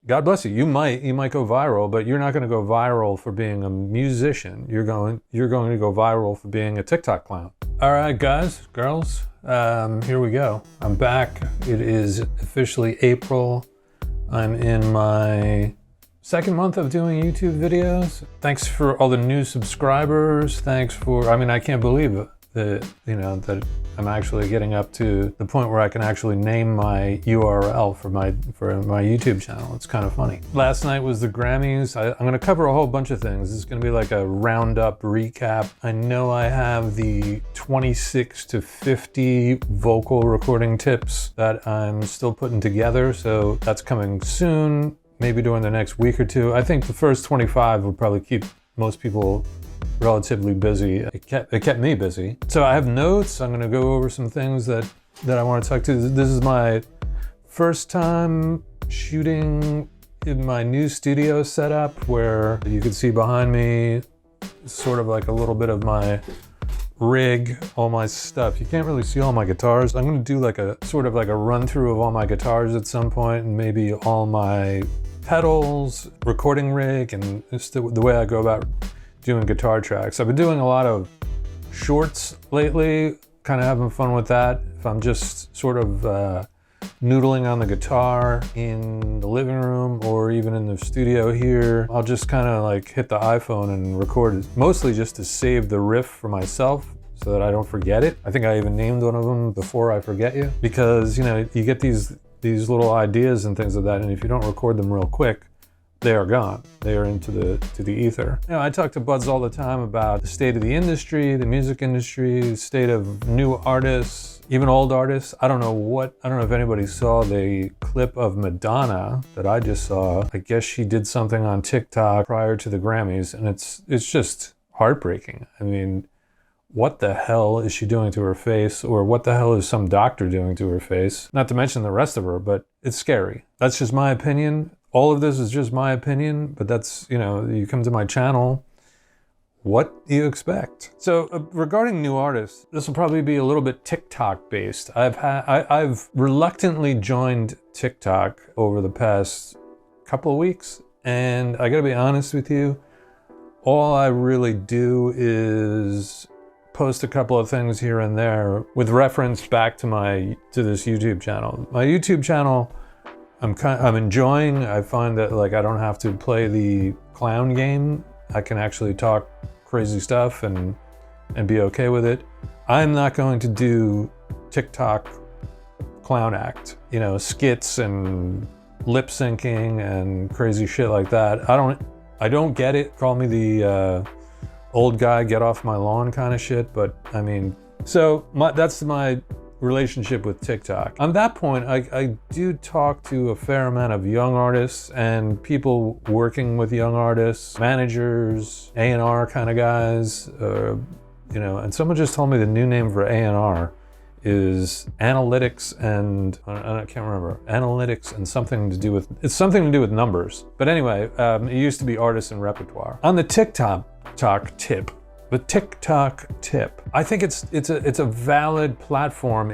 God bless you. You might go viral, but you're not going to go viral for being a musician. You're going to go viral for being a TikTok clown. All right, guys, girls, here we go. I'm back. It is officially April. I'm in my second month of doing YouTube videos. Thanks for all the new subscribers. Thanks for, I can't believe it. That I'm actually getting up to the point where I can actually name my URL for my YouTube channel. It's kind of funny. Last night was the Grammys. I'm going to cover a whole bunch of things. It's going to be like a roundup recap. I know I have the 26 to 50 vocal recording tips that I'm still putting together, so that's coming soon, maybe during the next week or two. I think the first 25 will probably keep most people relatively busy. It kept me busy. So I have notes. I'm going to go over some things that I want to talk to. This is my first time shooting in my new studio setup, where you can see behind me sort of like a little bit of my rig, all my stuff. You can't really see all my guitars. I'm going to do like a sort of like a run through of all my guitars at some point, and maybe all my pedals, recording rig, and just the way I go about doing guitar tracks. I've been doing a lot of shorts lately, kind of having fun with that. If I'm just sort of noodling on the guitar in the living room or even in the studio here, I'll just kind of like hit the iPhone and record it, mostly just to save the riff for myself so that I don't forget it. I think I even named one of them Before I Forget You, because you get these little ideas and things like that, and if you don't record them real quick, they are gone. They are into the ether. I talk to buds all the time about the state of the industry, the music industry, the state of new artists, even old artists. I don't know if anybody saw the clip of Madonna that I just saw. I guess she did something on TikTok prior to the Grammys, and it's just heartbreaking. I mean, what the hell is she doing to her face? Or what the hell is some doctor doing to her face? Not to mention the rest of her, but it's scary. That's just my opinion. All of this is just my opinion, but that's, you come to my channel, what do you expect? So regarding new artists, this will probably be a little bit TikTok based. I've reluctantly joined TikTok over the past couple of weeks, and I gotta be honest with you, all I really do is post a couple of things here and there with reference back to this YouTube channel. My YouTube channel, I'm enjoying. I find that I don't have to play the clown game. I can actually talk crazy stuff and be okay with it. I'm not going to do TikTok clown act, skits and lip syncing and crazy shit like that. I don't get it. Call me the old guy, get off my lawn kind of shit. But that's my relationship with TikTok. On that point, I do talk to a fair amount of young artists and people working with young artists, managers, A&R kind of guys, and someone just told me the new name for A&R is analytics and I can't remember, analytics and something to do with numbers. But anyway, it used to be artists and repertoire. On the TikTok tip, the TikTok tip, I think it's a valid platform.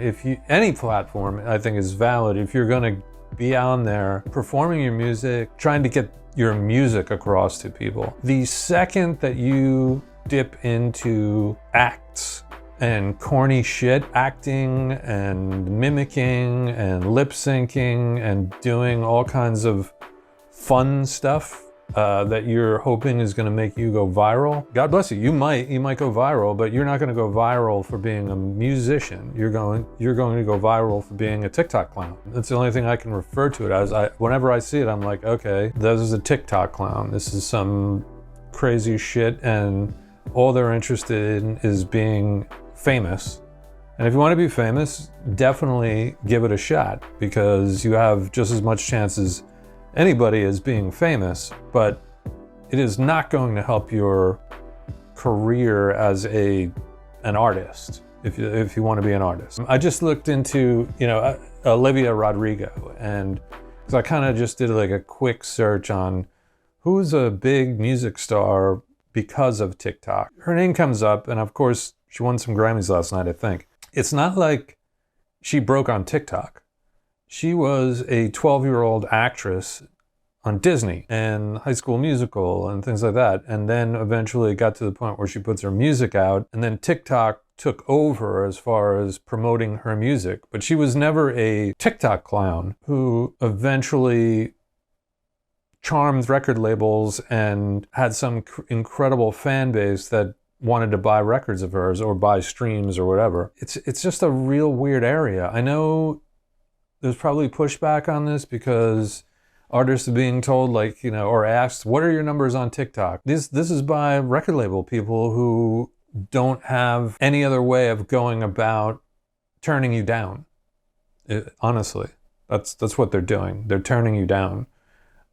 Any platform, I think, is valid if you're going to be on there performing your music, trying to get your music across to people. The second that you dip into acts and corny shit, acting and mimicking and lip syncing and doing all kinds of fun stuff that you're hoping is going to make you go viral. God bless you. You might go viral, but you're not going to go viral for being a musician. You're going to go viral for being a TikTok clown. That's the only thing I can refer to it as. Whenever I see it, I'm like, okay, this is a TikTok clown. This is some crazy shit, and all they're interested in is being famous. And if you want to be famous, definitely give it a shot, because you have just as much chance as anybody is being famous, but it is not going to help your career as an artist if you want to be an artist. I just looked into Olivia Rodrigo, and because I kind of just did like a quick search on who's a big music star because of TikTok. Her name comes up, and of course she won some Grammys last night, I think. It's not like she broke on TikTok. She was a 12-year-old actress on Disney and High School Musical and things like that. And then eventually it got to the point where she puts her music out, and then TikTok took over as far as promoting her music. But she was never a TikTok clown who eventually charmed record labels and had some incredible fan base that wanted to buy records of hers or buy streams or whatever. It's just a real weird area. I know there's probably pushback on this because artists are being told, like, you know, or asked, what are your numbers on TikTok? This is by record label people who don't have any other way of going about turning you down. Honestly, that's what they're doing. They're turning you down.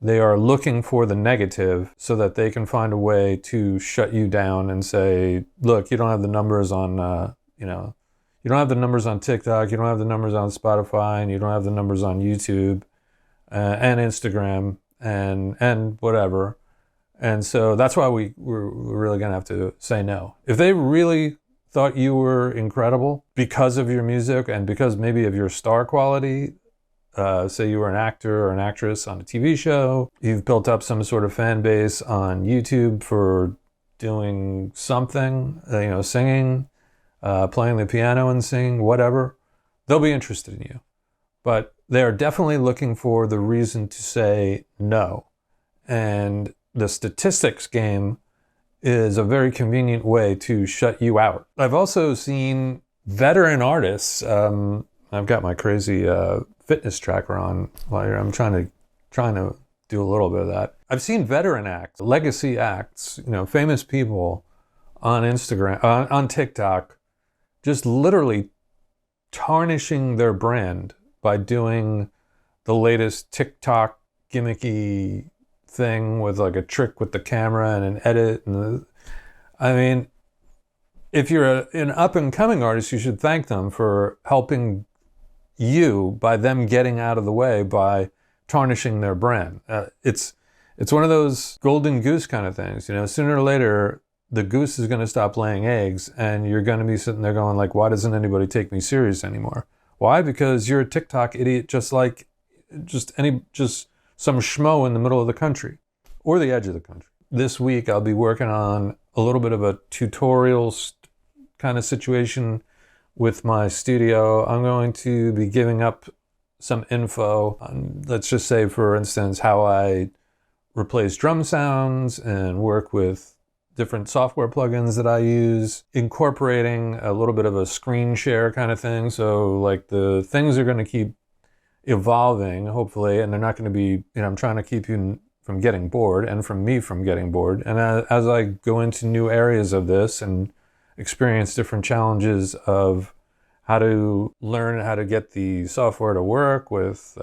They are looking for the negative so that they can find a way to shut you down and say, look, you don't have the numbers on, you don't have the numbers on TikTok, you don't have the numbers on Spotify, and you don't have the numbers on YouTube and Instagram and whatever. And so that's why we're really going to have to say no. If they really thought you were incredible because of your music and because maybe of your star quality, say you were an actor or an actress on a TV show, you've built up some sort of fan base on YouTube for doing something, singing, playing the piano and singing, whatever, they'll be interested in you. But they are definitely looking for the reason to say no. And the statistics game is a very convenient way to shut you out. I've also seen veteran artists. I've got my crazy fitness tracker on while I'm trying to do a little bit of that. I've seen veteran acts, legacy acts, famous people on Instagram, on TikTok, just literally tarnishing their brand by doing the latest TikTok gimmicky thing with like a trick with the camera and an edit. I mean, if you're an up and coming artist, you should thank them for helping you by them getting out of the way by tarnishing their brand. It's one of those golden goose kind of things. Sooner or later, the goose is going to stop laying eggs, and you're going to be sitting there going like, why doesn't anybody take me serious anymore? Why? Because you're a TikTok idiot, just some schmo in the middle of the country or the edge of the country. This week, I'll be working on a little bit of a tutorial kind of situation with my studio. I'm going to be giving up some info on, let's just say, for instance, how I replace drum sounds and work with different software plugins that I use, incorporating a little bit of a screen share kind of thing. So like the things are going to keep evolving, hopefully, and they're not going to be, I'm trying to keep you from getting bored and from me from getting bored. And as I go into new areas of this and experience different challenges of how to learn how to get the software to work with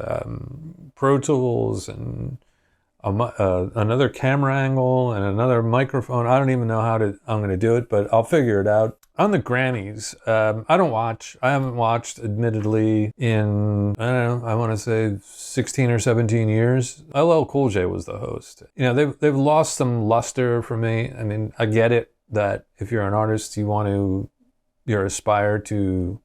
Pro Tools and another camera angle and another microphone. I don't even know I'm going to do it, but I'll figure it out. On the Grammys, I haven't watched, admittedly, in, I don't know, I want to say 16 or 17 years. LL Cool J was the host. They've lost some luster for me. I mean, I get it that if you're an artist, you aspire to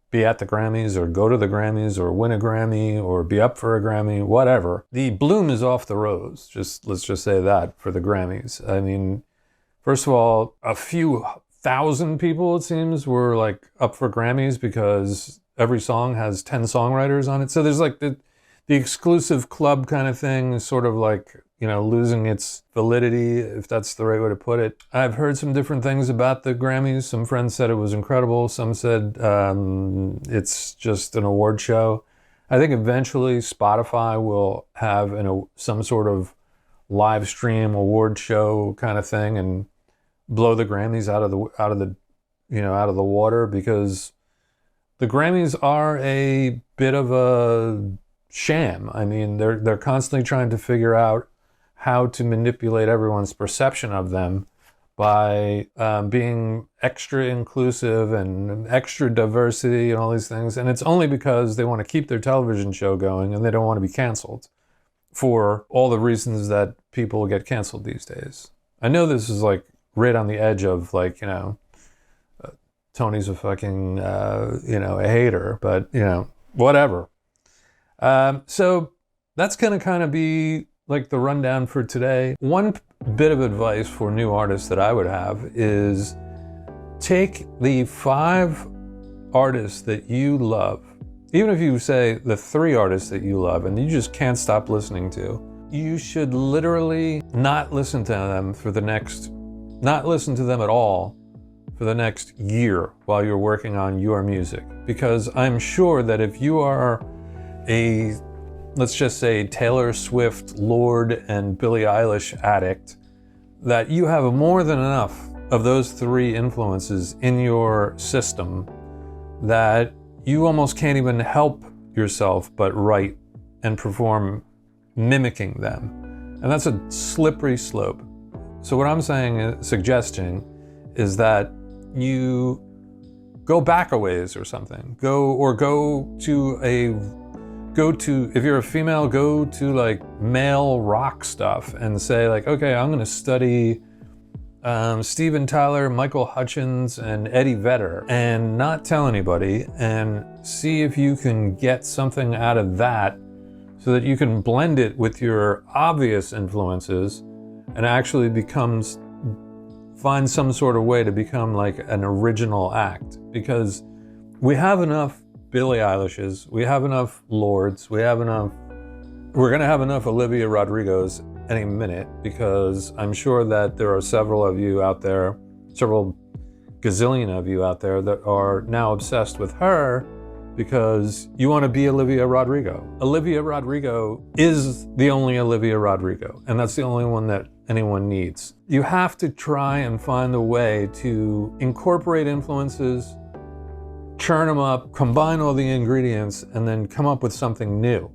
be at the Grammys or go to the Grammys or win a Grammy or be up for a Grammy, whatever. The bloom is off the rose. Let's just say that for the Grammys. I mean, first of all, a few thousand people, it seems, were like up for Grammys because every song has 10 songwriters on it. So there's like the exclusive club kind of thing is sort of like, losing its validity, if that's the right way to put it. I've heard some different things about the Grammys. Some friends said it was incredible. Some said it's just an award show. I think eventually Spotify will have some sort of live stream award show kind of thing and blow the Grammys out of the water, because the Grammys are a bit of a sham. I mean, they're constantly trying to figure out how to manipulate everyone's perception of them by being extra inclusive and extra diversity and all these things. And it's only because they want to keep their television show going and they don't want to be canceled for all the reasons that people get canceled these days. I know this is like right on the edge of like, Tony's a fucking, a hater, but, whatever. So that's going to kind of be like the rundown for today. One bit of advice for new artists that I would have is take the 5 artists that you love, even if you say the 3 artists that you love and you just can't stop listening to, you should literally not listen to them not listen to them at all for the next year while you're working on your music. Because I'm sure that if you are a, let's just say, Taylor Swift, Lorde, and Billie Eilish addict, that you have more than enough of those 3 influences in your system that you almost can't even help yourself but write and perform mimicking them. And that's a slippery slope. So what I'm suggesting is that you go back a ways or something. If you're a female, go to like male rock stuff and say like, okay, I'm gonna study Steven Tyler, Michael Hutchins, and Eddie Vedder, and not tell anybody, and see if you can get something out of that so that you can blend it with your obvious influences and actually find some sort of way to become like an original act. Because we have enough Billie Eilishes, we have enough Lordes, we're gonna have enough Olivia Rodrigos any minute, because I'm sure that there are several gazillion of you out there that are now obsessed with her because you want to be Olivia Rodrigo. Olivia Rodrigo is the only Olivia Rodrigo, and that's the only one that anyone needs. You have to try and find a way to incorporate influences, churn them up, combine all the ingredients, and then come up with something new.